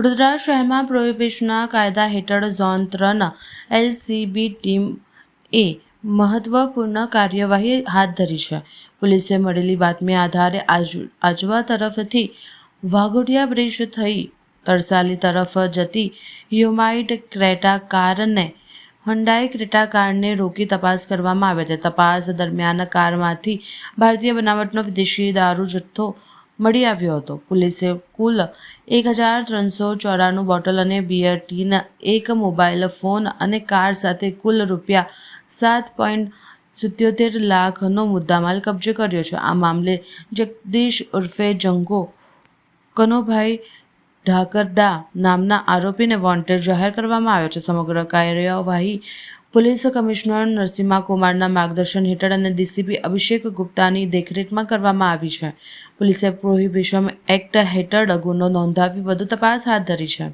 વડોદરા શહેરમાં પ્રોહિબિશનના કાયદા હેઠળ ઝોન 3 એલસીબી ટીમએ મહત્વપૂર્ણ કાર્યવાહી હાથ ધરી છે. પોલીસે મળેલી બાતમી આધારે આજવા તરફથી વાઘોડિયા બ્રિજ થઈ તરસાલી તરફ જતી હ્યુન્ડાઈ ક્રેટા કારને રોકી તપાસ કરવામાં આવી હતી. તપાસ દરમિયાન કારમાંથી ભારતીય બનાવટનો વિદેશી દારૂ જથ્થો મળી આવ્યો હતો. પોલીસે કુલ 1394 બોટલ અને બિયર ટીન, એક મોબાઈલ ફોન અને કાર સાથે કુલ ₹7.77 લાખનો મુદ્દામાલ કબજે કર્યો છે. આ મામલે જગદીશ ઉર્ફે જંગો કનુભાઈ ઢાકરડા નામના આરોપીને વોન્ટેડ જાહેર કરવામાં આવ્યો છે. સમગ્ર કાર્યવાહી પોલીસ કમિશનર નરસિમ્હા કુમારના માર્ગદર્શન હેઠળ અને ડીસીપી અભિષેક ગુપ્તાની દેખરેખમાં કરવામાં આવી છે. પોલીસે પ્રોહિબિશન એક્ટ હેઠળ ગુનો નોંધાવી વધુ તપાસ હાથ ધરી છે.